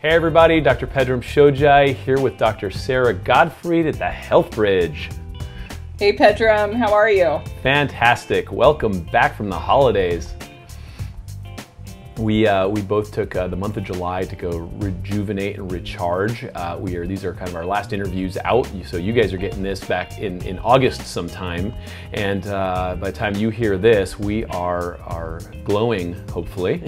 Hey everybody, Dr. Pedram Shojai here with Dr. Sara Gottfried at the Health Bridge. Hey Pedram, how are you? Fantastic. Welcome back from the holidays. We both took the month of July to go rejuvenate and recharge. These are kind of our last interviews out, so you guys are getting this back in August sometime. And by the time you hear this, we are glowing, hopefully,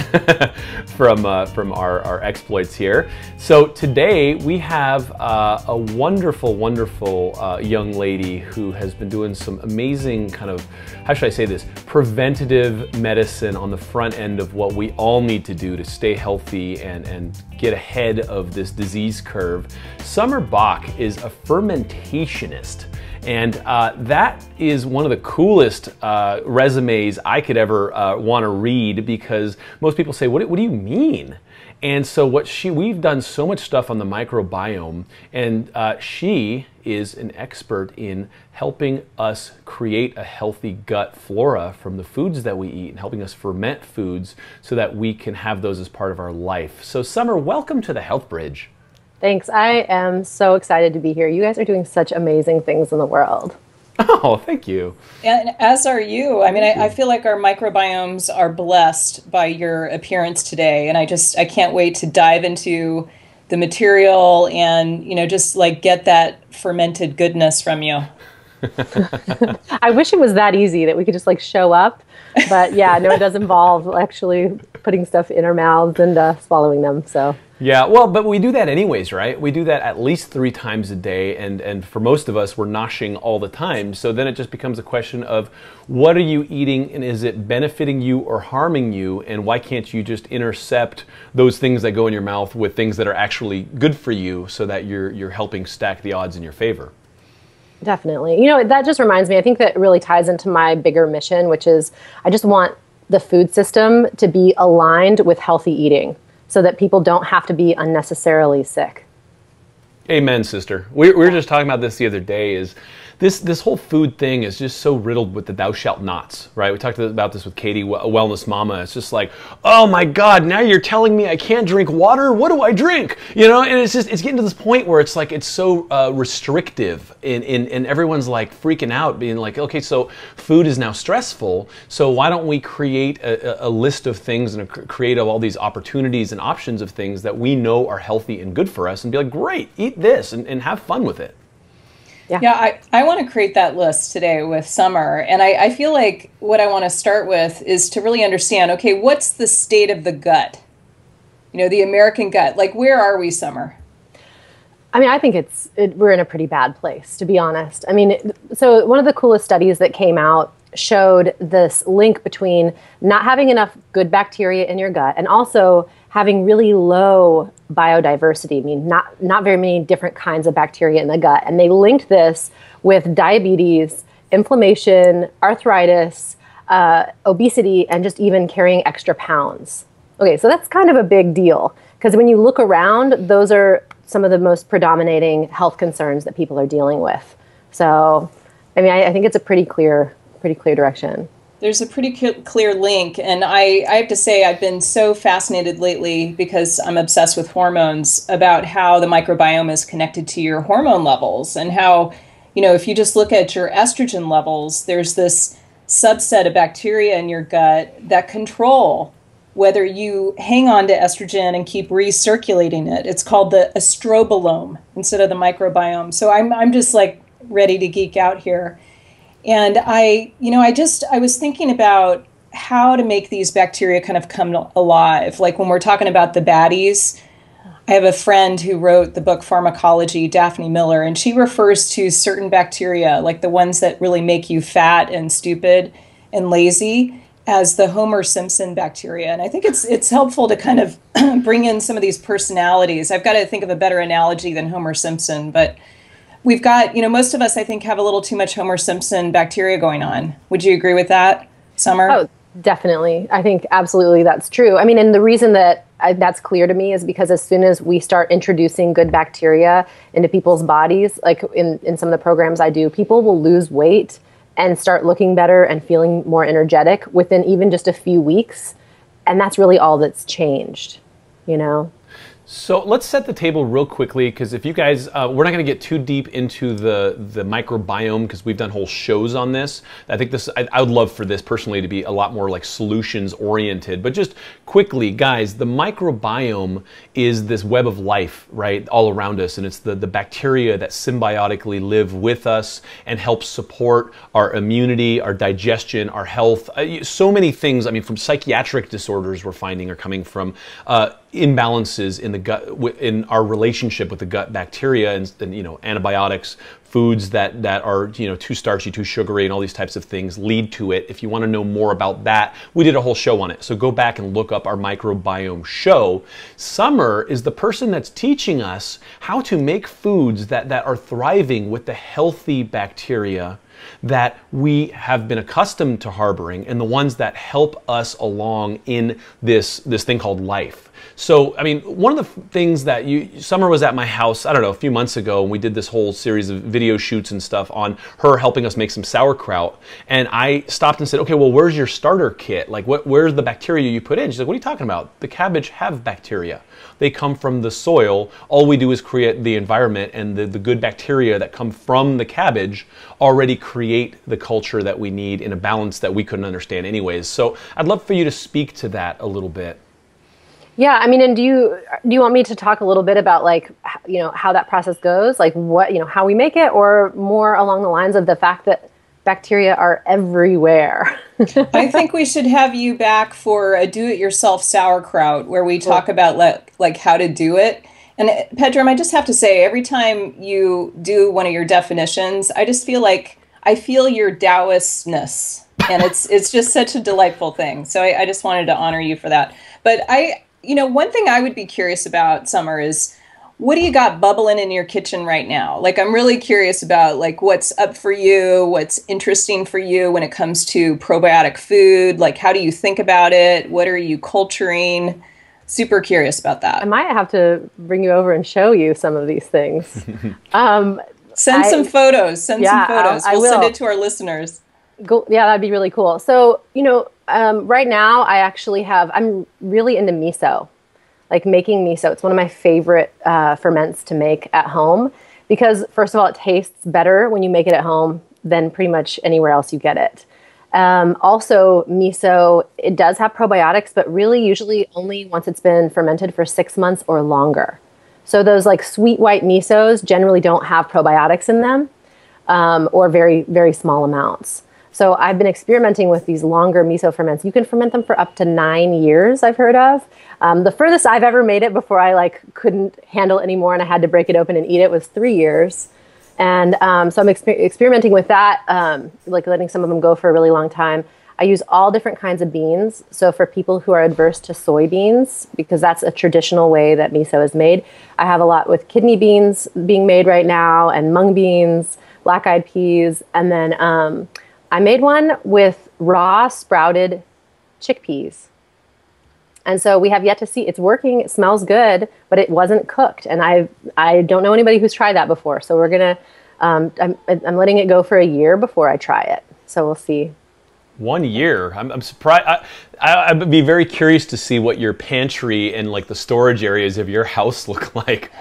from our exploits here. So today we have a wonderful, wonderful young lady who has been doing some amazing kind of, how should I say this, preventative medicine on the front end of what we all need to do to stay healthy and get ahead of this disease curve. Summer Bock is a fermentationist, and that is one of the coolest resumes I could ever want to read, because most people say, what do you mean? And so we've done so much stuff on the microbiome, and she is an expert in helping us create a healthy gut flora from the foods that we eat and helping us ferment foods so that we can have those as part of our life. So Summer, welcome to the Health Bridge. Thanks. I am so excited to be here. You guys are doing such amazing things in the world. Oh, thank you. And as are you. I mean, I feel like our microbiomes are blessed by your appearance today. And I can't wait to dive into the material and, just like get that fermented goodness from you. I wish it was that easy that we could just like show up. But yeah, no, it does involve actually putting stuff in our mouths and swallowing them. So. Yeah, well, but we do that anyways, right? We do that at least 3 times a day, and for most of us, we're noshing all the time. So then it just becomes a question of, what are you eating, and is it benefiting you or harming you, and why can't you just intercept those things that go in your mouth with things that are actually good for you, so that you're helping stack the odds in your favor? Definitely. That just reminds me, I think that really ties into my bigger mission, which is I just want the food system to be aligned with healthy eating, so that people don't have to be unnecessarily sick. Amen, sister. We were just talking about this the other day. Is this whole food thing is just so riddled with the thou shalt nots, right? We talked about this with Katie, a wellness mama. It's just like, oh my God, now you're telling me I can't drink water? What do I drink? And it's getting to this point where it's like, it's so restrictive, and everyone's like freaking out, being like, okay, so food is now stressful, so why don't we create a list of things and create all these opportunities and options of things that we know are healthy and good for us, and be like, great, eat this and have fun with it. Yeah, I want to create that list today with Summer. And I feel like what I want to start with is to really understand, okay, what's the state of the gut? The American gut. Like, where are we, Summer? I mean, I think we're in a pretty bad place, to be honest. I mean, so one of the coolest studies that came out showed this link between not having enough good bacteria in your gut and also having really low biodiversity. I mean, not very many different kinds of bacteria in the gut. And they linked this with diabetes, inflammation, arthritis, obesity, and just even carrying extra pounds. Okay, so that's kind of a big deal, because when you look around, those are some of the most predominating health concerns that people are dealing with. So, I mean, I think it's a pretty clear direction. There's a pretty clear link, and I have to say I've been so fascinated lately, because I'm obsessed with hormones, about how the microbiome is connected to your hormone levels, and how, if you just look at your estrogen levels, there's this subset of bacteria in your gut that control whether you hang on to estrogen and keep recirculating it. It's called the estrobolome instead of the microbiome. So I'm just like ready to geek out here. And I was thinking about how to make these bacteria kind of come alive. Like when we're talking about the baddies, I have a friend who wrote the book Pharmacology, Daphne Miller, and she refers to certain bacteria, like the ones that really make you fat and stupid and lazy, as the Homer Simpson bacteria. And I think it's helpful to kind of bring in some of these personalities. I've got to think of a better analogy than Homer Simpson, but we've got, most of us, I think, have a little too much Homer Simpson bacteria going on. Would you agree with that, Summer? Oh, definitely. I think absolutely that's true. I mean, and the reason that that's clear to me is because as soon as we start introducing good bacteria into people's bodies, like in some of the programs I do, people will lose weight and start looking better and feeling more energetic within even just a few weeks. And that's really all that's changed, So let's set the table real quickly, because if you guys, we're not going to get too deep into the microbiome, because we've done whole shows on this. I think this, I would love for this personally to be a lot more like solutions oriented. But just quickly, guys, the microbiome is this web of life, right, all around us, and it's the bacteria that symbiotically live with us and help support our immunity, our digestion, our health. So many things. I mean, from psychiatric disorders we're finding are coming from imbalances in the gut, in our relationship with the gut bacteria, and you know, antibiotics, foods that are, you know, too starchy, too sugary, and all these types of things lead to it. If you want to know more about that, we did a whole show on it. So go back and look up our microbiome show. Summer is the person that's teaching us how to make foods that are thriving with the healthy bacteria that we have been accustomed to harboring, and the ones that help us along in this thing called life. So, I mean, one of the things that Summer was at my house, I don't know, a few months ago, and we did this whole series of video shoots and stuff on her helping us make some sauerkraut. And I stopped and said, okay, well, where's your starter kit? Like, where's the bacteria you put in? She's like, what are you talking about? The cabbage have bacteria. They come from the soil. All we do is create the environment, and the good bacteria that come from the cabbage already create the culture that we need in a balance that we couldn't understand anyways. So I'd love for you to speak to that a little bit. Yeah, I mean, and do you want me to talk a little bit about, like, you know, how that process goes, like what, you know, how we make it, or more along the lines of the fact that bacteria are everywhere? I think we should have you back for a do-it-yourself sauerkraut, where we talk about like how to do it. And Pedram, I just have to say, every time you do one of your definitions, I just feel like I feel your Taoistness, and it's just such a delightful thing. So I just wanted to honor you for that. But you know, one thing I would be curious about, Summer, is what do you got bubbling in your kitchen right now? Like, I'm really curious about, like, what's up for you, what's interesting for you when it comes to probiotic food. Like, how do you think about it? What are you culturing? Super curious about that. I might have to bring you over and show you some of these things. Send some photos. Send some photos. We'll send it to our listeners. Yeah, that'd be really cool. So, you know, right now I'm really into miso, like making miso. It's one of my favorite ferments to make at home, because first of all, it tastes better when you make it at home than pretty much anywhere else you get it. Also, miso, it does have probiotics, but really usually only once it's been fermented for 6 months or longer. So those like sweet white misos generally don't have probiotics in them, or very, very small amounts. So I've been experimenting with these longer miso ferments. You can ferment them for up to 9 years, I've heard of. The furthest I've ever made it before I couldn't handle it anymore and I had to break it open and eat it was 3 years. And so I'm experimenting with that, like letting some of them go for a really long time. I use all different kinds of beans. So for people who are adverse to soybeans, because that's a traditional way that miso is made, I have a lot with kidney beans being made right now, and mung beans, black-eyed peas, and then I made one with raw sprouted chickpeas. And so we have yet to see. It's working. It smells good, but it wasn't cooked. And I don't know anybody who's tried that before. So we're going to, I'm letting it go for a year before I try it. So we'll see. 1 year. I'm surprised. I'd be very curious to see what your pantry and like the storage areas of your house look like.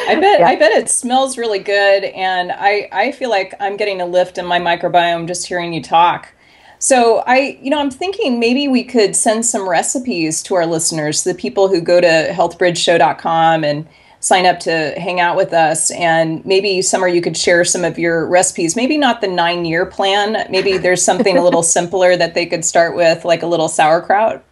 I bet it smells really good, and I feel like I'm getting a lift in my microbiome just hearing you talk. So I'm thinking maybe we could send some recipes to our listeners, the people who go to healthbridgeshow.com and sign up to hang out with us. And maybe, Summer, you could share some of your recipes. Maybe not the 9-year plan. Maybe there's something a little simpler that they could start with, like a little sauerkraut.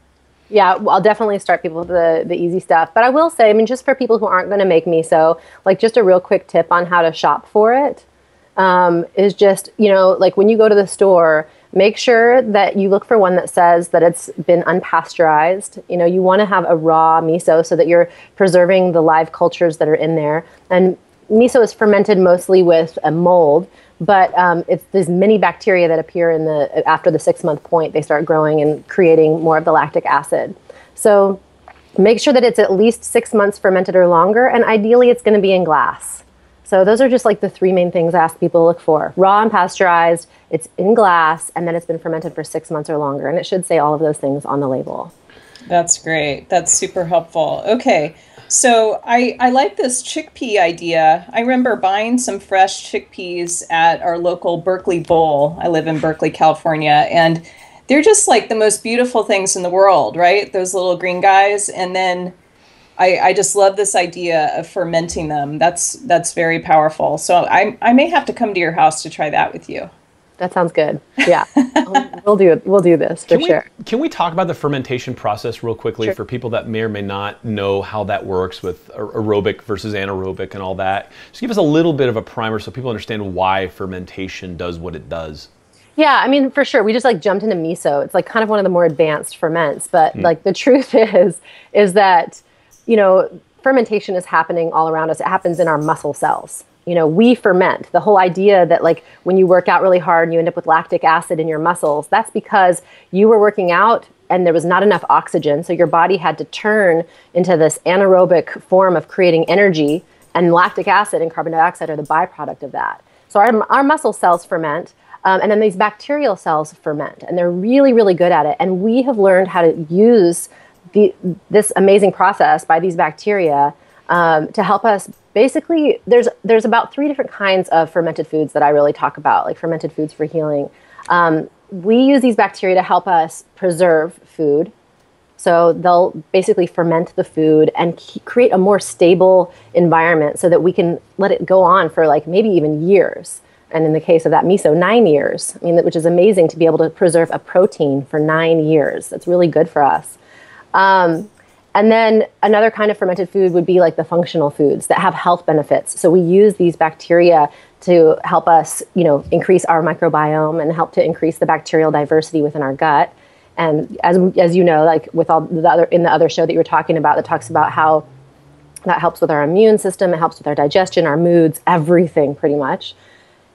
Yeah, well, I'll definitely start people with the easy stuff. But I will say, I mean, just for people who aren't going to make miso, like just a real quick tip on how to shop for it is just, like when you go to the store, make sure that you look for one that says that it's been unpasteurized. You want to have a raw miso so that you're preserving the live cultures that are in there. And miso is fermented mostly with a mold, but it's these mini bacteria that appear after the 6-month point. They start growing and creating more of the lactic acid. So make sure that it's at least 6 months fermented or longer, and ideally it's going to be in glass. So those are just like the 3 main things I ask people to look for. Raw and pasteurized, it's in glass, and then it's been fermented for 6 months or longer. And it should say all of those things on the label. That's great. That's super helpful. Okay. So I like this chickpea idea. I remember buying some fresh chickpeas at our local Berkeley Bowl. I live in Berkeley, California, and they're just like the most beautiful things in the world, right? Those little green guys. And then I just love this idea of fermenting them. That's very powerful. So I may have to come to your house to try that with you. That sounds good. Yeah, we'll do it. We'll do this for sure. Can we talk about the fermentation process real quickly for people that may or may not know how that works with aerobic versus anaerobic and all that? Just give us a little bit of a primer so people understand why fermentation does what it does. Yeah, I mean, for sure. We just like jumped into miso. It's like kind of one of the more advanced ferments, but like the truth is that, you know, fermentation is happening all around us. It happens in our muscle cells. You know, we ferment. The whole idea that like when you work out really hard and you end up with lactic acid in your muscles, that's because you were working out and there was not enough oxygen. So your body had to turn into this anaerobic form of creating energy, and lactic acid and carbon dioxide are the byproduct of that. So our muscle cells ferment, and then these bacterial cells ferment, and they're really, really good at it. And we have learned how to use this amazing process by these bacteria to help us. Basically, there's about 3 different kinds of fermented foods that I really talk about, like fermented foods for healing. We use these bacteria to help us preserve food. So they'll basically ferment the food and create a more stable environment so that we can let it go on for like maybe even years. And in the case of that miso, 9 years. I mean, which is amazing to be able to preserve a protein for 9 years. That's really good for us. And then another kind of fermented food would be like the functional foods that have health benefits. So we use these bacteria to help us, you know, increase our microbiome and help to increase the bacterial diversity within our gut. And as you know, like with all the other show that you were talking about, that talks about how that helps with our immune system, it helps with our digestion, our moods, everything pretty much.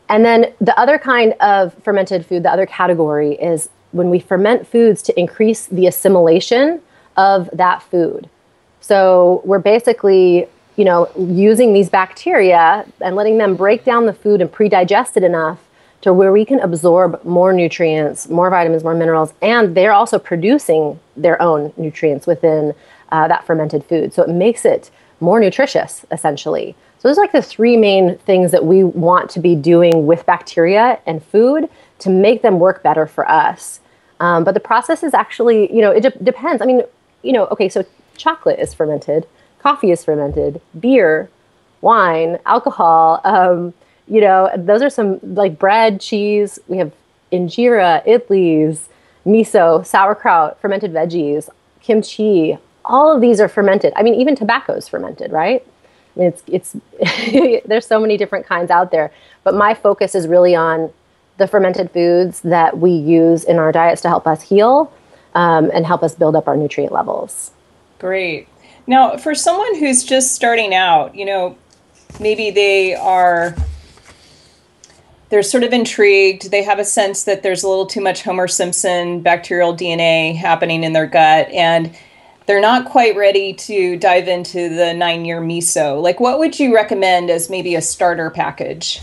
And then the other kind of fermented food, the other category is when we ferment foods to increase the assimilation of that food. So we're basically, you know, using these bacteria and letting them break down the food and pre-digest it enough to where we can absorb more nutrients, more vitamins, more minerals, and they're also producing their own nutrients within that fermented food. So it makes it more nutritious, essentially. So those are like the 3 main things that we want to be doing with bacteria and food to make them work better for us. But the process is actually, you know, it depends. I mean, you know, okay, so chocolate is fermented, coffee is fermented, beer, wine, alcohol, you know, those are some like bread, cheese. We have injera, idlis, miso, sauerkraut, fermented veggies, kimchi. All of these are fermented. I mean, even tobacco is fermented, right? I mean, it's there's so many different kinds out there. But my focus is really on the fermented foods that we use in our diets to help us heal and help us build up our nutrient levels. Great. Now, for someone who's just starting out, you know, maybe they're sort of intrigued. They have a sense that there's a little too much Homer Simpson bacterial DNA happening in their gut, and they're not quite ready to dive into the 9-year miso. Like, what would you recommend as maybe a starter package?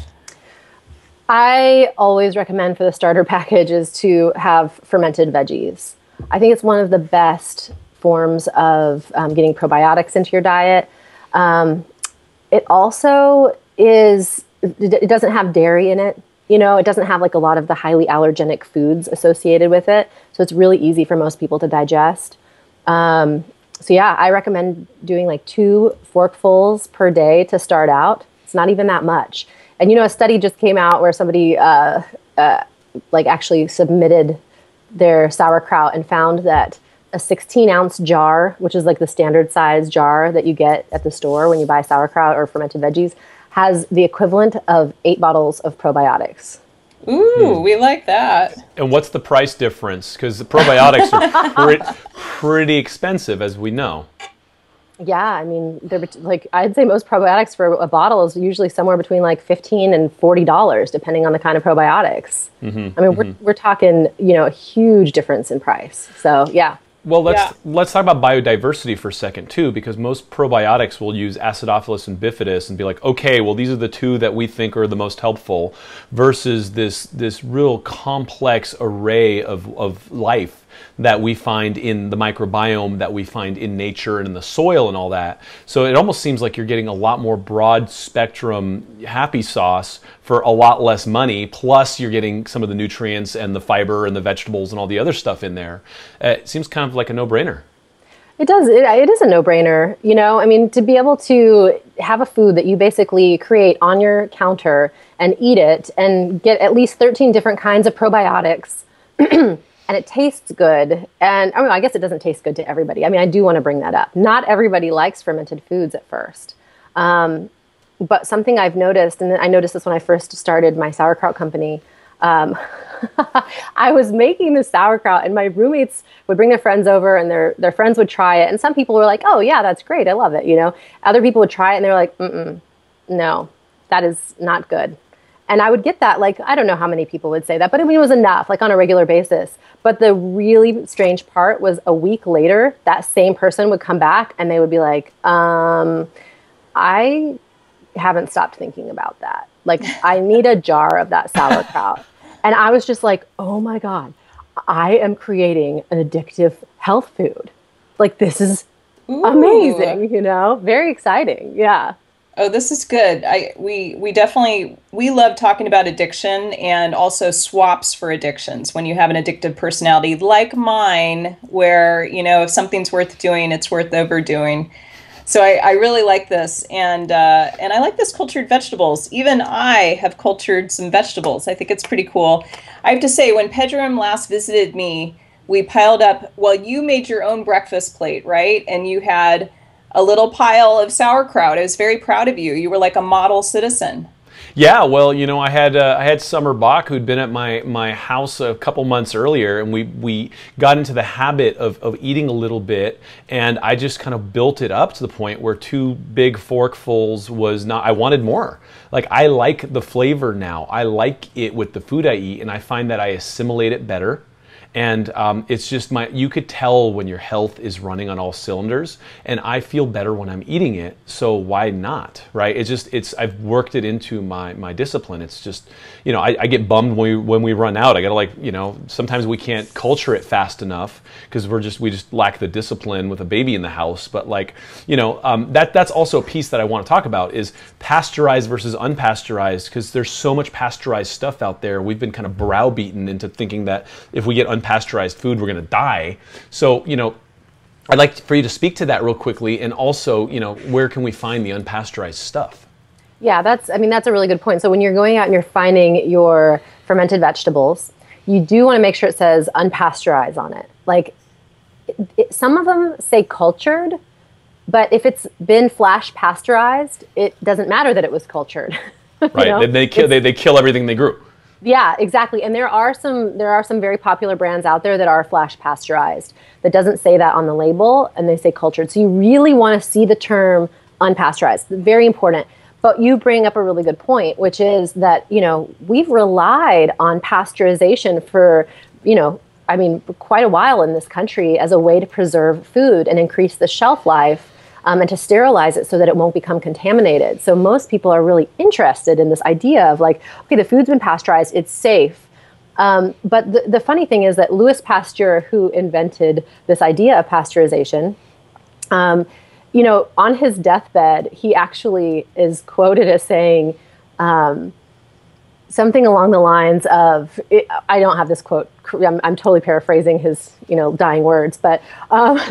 I always recommend for the starter package is to have fermented veggies. I think it's one of the best forms of getting probiotics into your diet. It also it doesn't have dairy in it. You know, it doesn't have like a lot of the highly allergenic foods associated with it. So it's really easy for most people to digest. So yeah, I recommend doing like 2 forkfuls per day to start out. It's not even that much. And you know, a study just came out where somebody like actually submitted their sauerkraut and found that a 16-ounce jar, which is like the standard size jar that you get at the store when you buy sauerkraut or fermented veggies, has the equivalent of 8 bottles of probiotics. Ooh, we like that. And what's the price difference? Because the probiotics are pretty expensive, as we know. Yeah, I mean, they're like, I'd say most probiotics for a bottle is usually somewhere between like $15 and $40, depending on the kind of probiotics. I mean, we're talking, you know, a huge difference in price. So yeah. Well, let's talk about biodiversity for a second too, because most probiotics will use Acidophilus and Bifidus and be like, okay, well, these are the two that we think are the most helpful, versus this real complex array of life that we find in the microbiome, that we find in nature and in the soil and all that. So it almost seems like you're getting a lot more broad spectrum happy sauce for a lot less money, plus you're getting some of the nutrients and the fiber and the vegetables and all the other stuff in there. It seems kind of like a no-brainer. It does. It is a no-brainer. You know, I mean, to be able to have a food that you basically create on your counter and eat it and get at least 13 different kinds of probiotics and it tastes good. And I mean, I guess it doesn't taste good to everybody. I mean, I do want to bring that up. Not everybody likes fermented foods at first. But something I've noticed, and I noticed this when I first started my sauerkraut company, I was making the sauerkraut and my roommates would bring their friends over and their friends would try it. And some people were like, oh yeah, that's great. I love it. You know, other people would try it and they're like, no, that is not good. And I would get that, like, I don't know how many people would say that, but I mean, it was enough, like on a regular basis. But the really strange part was a week later, that same person would come back and they would be like, I haven't stopped thinking about that. Like, I need a jar of that sauerkraut. And I was just like, oh my God, I am creating an addictive health food. Like, this is amazing, you know, very exciting. Yeah. Oh, this is good. We definitely love talking about addiction and also swaps for addictions. When you have an addictive personality like mine, where, you know, if something's worth doing, it's worth overdoing. So I really like this, and I like this cultured vegetables. Even I have cultured some vegetables. I think it's pretty cool. I have to say, when Pedram last visited me, we piled up. Well, you made your own breakfast plate, right? And you had a little pile of sauerkraut. I was very proud of you. You were like a model citizen. Yeah, well, you know, I had Summer Bock, who'd been at my house a couple months earlier, and we got into the habit of eating a little bit, and I just kind of built it up to the point where 2 big forkfuls was not. I wanted more. Like, I like the flavor now. I like it with the food I eat, and I find that I assimilate it better. And it's just you could tell when your health is running on all cylinders, and I feel better when I'm eating it. So why not, right? I've worked it into my discipline. It's just, you know, I get bummed when we run out. I gotta, like, you know, sometimes we can't culture it fast enough because we just lack the discipline with a baby in the house. But, like, you know, that's also a piece that I want to talk about is pasteurized versus unpasteurized, because there's so much pasteurized stuff out there. We've been kind of browbeaten into thinking that if we get unpasteurized food, we're going to die. So, you know, I'd like for you to speak to that real quickly, and also, you know, where can we find the unpasteurized stuff? Yeah, that's a really good point. So when you're going out and you're finding your fermented vegetables, you do want to make sure it says unpasteurized on it. Like, some of them say cultured, but if it's been flash pasteurized, it doesn't matter that it was cultured. Right. You know? They kill everything they grew. Yeah, exactly. And there are some very popular brands out there that are flash pasteurized that doesn't say that on the label, and they say cultured. So you really want to see the term unpasteurized. Very important. But you bring up a really good point, which is that, you know, we've relied on pasteurization for, you know, I mean, quite a while in this country as a way to preserve food and increase the shelf life. And to sterilize it so that it won't become contaminated. So most people are really interested in this idea of, like, okay, the food's been pasteurized, it's safe. But the funny thing is that Louis Pasteur, who invented this idea of pasteurization, you know, on his deathbed, he actually is quoted as saying something along the lines of, I don't have this quote, I'm totally paraphrasing his, you know, dying words, but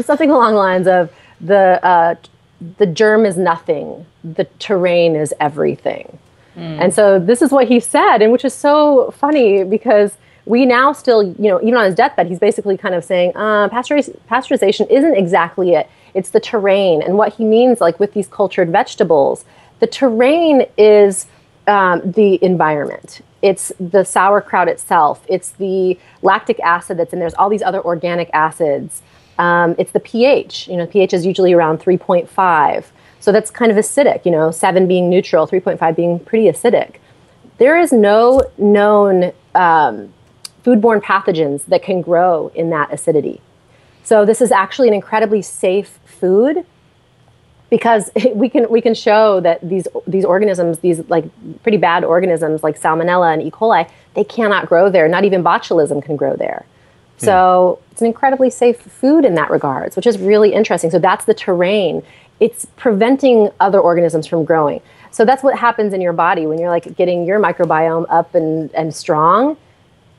something along the lines of, the germ is nothing, the terrain is everything. And so this is what he said, and which is so funny because we now still, you know, even on his deathbed, he's basically kind of saying pasteurization isn't exactly it. It's the terrain. And what he means, like with these cultured vegetables, the terrain is the environment. It's the sauerkraut itself. It's the lactic acid that's in there. There's all these other organic acids. It's the pH. You know, pH is usually around 3.5. So that's kind of acidic, you know, 7 being neutral, 3.5 being pretty acidic. There is no known foodborne pathogens that can grow in that acidity. So this is actually an incredibly safe food because we can show that these organisms, these like pretty bad organisms like Salmonella and E. coli, they cannot grow there. Not even botulism can grow there. So it's an incredibly safe food in that regards, which is really interesting. So that's the terrain. It's preventing other organisms from growing. So that's what happens in your body when you're like getting your microbiome up and strong.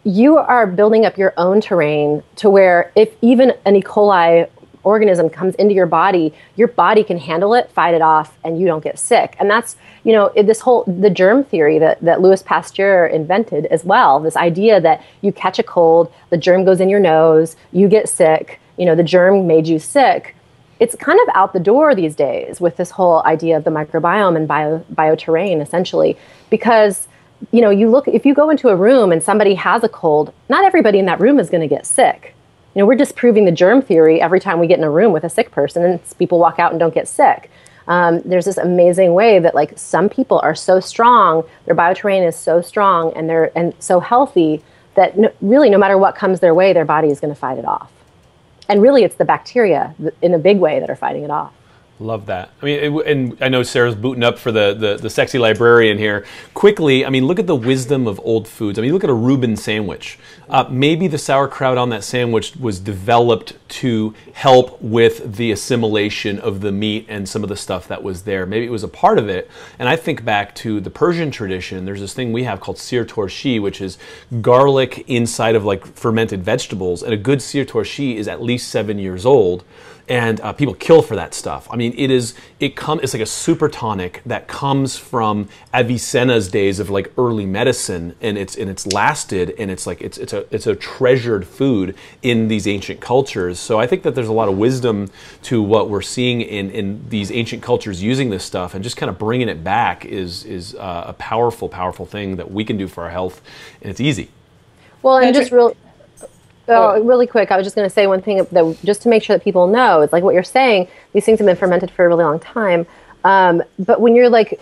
You are building up your own terrain to where if even an E. coli organism comes into your body can handle it, fight it off, and you don't get sick. And that's, the germ theory that Louis Pasteur invented as well, this idea that you catch a cold, the germ goes in your nose, you get sick, the germ made you sick. It's kind of out the door these days with this whole idea of the microbiome and bioterrain, essentially, because if you go into a room and somebody has a cold, not everybody in that room is going to get sick. We're disproving the germ theory every time we get in a room with a sick person and people walk out and don't get sick. There's this amazing way that like some people are so strong, their bioterrain is so strong and so healthy that really no matter what comes their way, their body is going to fight it off. And really it's the bacteria in a big way that are fighting it off. Love that. I mean, and I know Sarah's booting up for the sexy librarian here. Quickly, I mean, look at the wisdom of old foods. I mean, look at a Reuben sandwich. Maybe the sauerkraut on that sandwich was developed to help with the assimilation of the meat and some of the stuff that was there. Maybe it was a part of it. And I think back to the Persian tradition. There's this thing we have called seer torshi, which is garlic inside of like fermented vegetables. And a good seer torshi is at least 7 years old. And people kill for that stuff. I mean, it's like a super tonic that comes from Avicenna's days of like early medicine, and it's lasted, and it's a treasured food in these ancient cultures. So I think that there's a lot of wisdom to what we're seeing in these ancient cultures using this stuff, and just kind of bringing it back is a powerful thing that we can do for our health, and it's easy. Well, and just really quick, I was just going to say one thing that just to make sure that people know, it's like what you're saying, these things have been fermented for a really long time. But when you're like,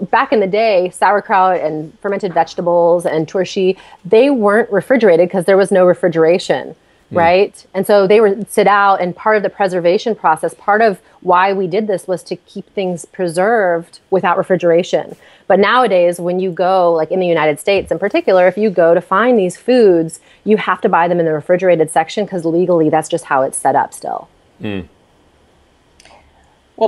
back in the day, sauerkraut and fermented vegetables and torshi, they weren't refrigerated because there was no refrigeration, right? And so they would sit out, and part of the preservation process, part of why we did this was to keep things preserved without refrigeration. But nowadays, when you go, like in the United States in particular, if you go to find these foods, you have to buy them in the refrigerated section because legally that's just how it's set up still. Well,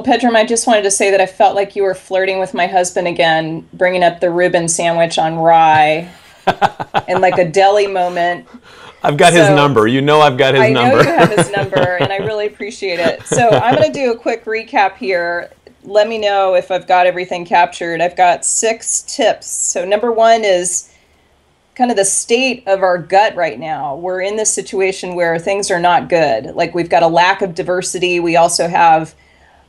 Pedram, I just wanted to say that I felt like you were flirting with my husband again, bringing up the Reuben sandwich on rye and like a deli moment. I've got his number. I've got his number. I know you have his number, and I really appreciate it. So I'm going to do a quick recap here. Let me know if I've got everything captured. I've got 6 tips. So number 1 is kind of the state of our gut right now. We're in this situation where things are not good. Like we've got a lack of diversity. We also have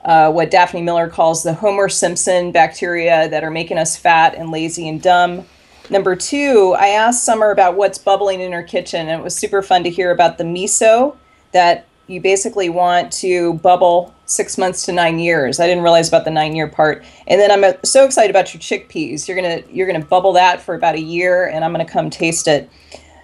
what Daphne Miller calls the Homer Simpson bacteria that are making us fat and lazy and dumb. Number 2, I asked Summer about what's bubbling in her kitchen, and it was super fun to hear about the miso that you basically want to bubble 6 months to 9 years. I didn't realize about the 9-year part. And then I'm so excited about your chickpeas. You're gonna bubble that for about a year, and I'm gonna come taste it.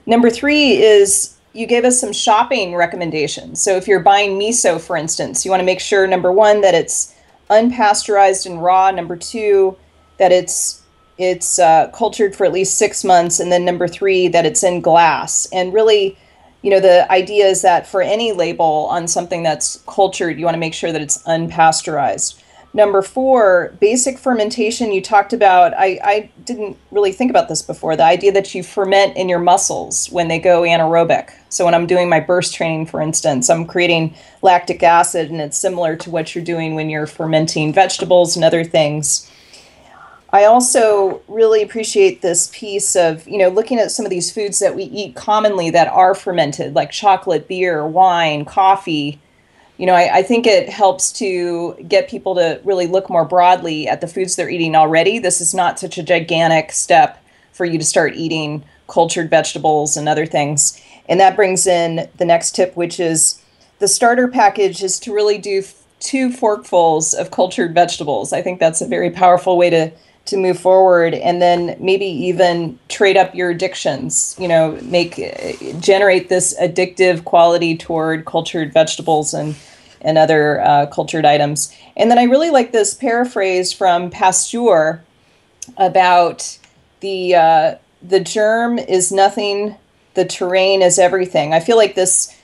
Number 3 is you gave us some shopping recommendations. So if you're buying miso, for instance, you want to make sure, number 1, that it's unpasteurized and raw. Number 2, that it's cultured for at least 6 months. And then number 3, that it's in glass. And really, the idea is that for any label on something that's cultured, you want to make sure that it's unpasteurized. Number 4, basic fermentation. You talked about, I didn't really think about this before, the idea that you ferment in your muscles when they go anaerobic. So when I'm doing my burst training, for instance, I'm creating lactic acid, and it's similar to what you're doing when you're fermenting vegetables and other things. I also really appreciate this piece of, looking at some of these foods that we eat commonly that are fermented, like chocolate, beer, wine, coffee. I think it helps to get people to really look more broadly at the foods they're eating already. This is not such a gigantic step for you to start eating cultured vegetables and other things. And that brings in the next tip, which is the starter package is to really do 2 forkfuls of cultured vegetables. I think that's a very powerful way to to move forward, and then maybe even trade up your addictions, you know, generate this addictive quality toward cultured vegetables and other cultured items. And then I really like this paraphrase from Pasteur about the germ is nothing, the terrain is everything. I feel like this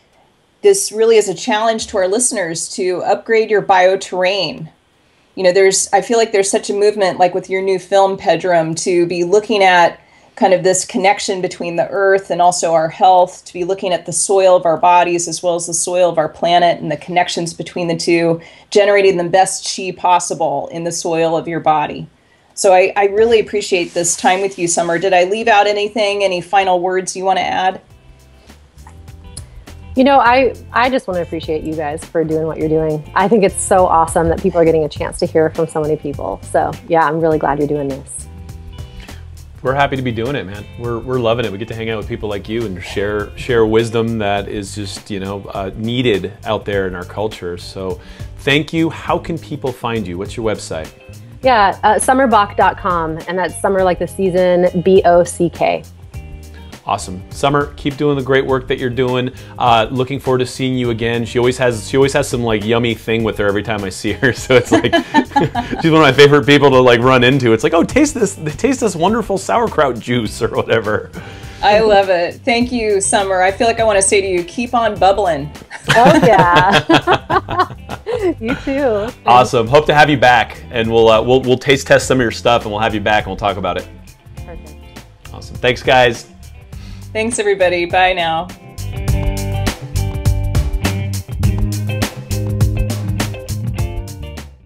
really is a challenge to our listeners to upgrade your bioterrain. You know, I feel like there's such a movement, like with your new film, Pedram, to be looking at kind of this connection between the earth and also our health, to be looking at the soil of our bodies as well as the soil of our planet and the connections between the two, generating the best chi possible in the soil of your body. So I really appreciate this time with you, Summer. Did I leave out anything? Any final words you want to add? You know, I just want to appreciate you guys for doing what you're doing. I think it's so awesome that people are getting a chance to hear from so many people. So yeah, I'm really glad you're doing this. We're happy to be doing it, man. We're loving it. We get to hang out with people like you and share wisdom that is just, you know, needed out there in our culture. So thank you. How can people find you? What's your website? Yeah, summerbock.com, and that's summer like the season, B-O-C-K. Awesome. Summer, keep doing the great work that you're doing. Looking forward to seeing you again. She always has some like yummy thing with her every time I see her. So it's like she's one of my favorite people to like run into. It's like, oh, taste this wonderful sauerkraut juice or whatever. I love it. Thank you, Summer. I feel like I want to say to you, keep on bubbling. Oh yeah. You too. Thanks. Awesome. Hope to have you back, and we'll taste test some of your stuff, and we'll have you back and we'll talk about it. Perfect. Awesome. Thanks, guys. Thanks, everybody. Bye now.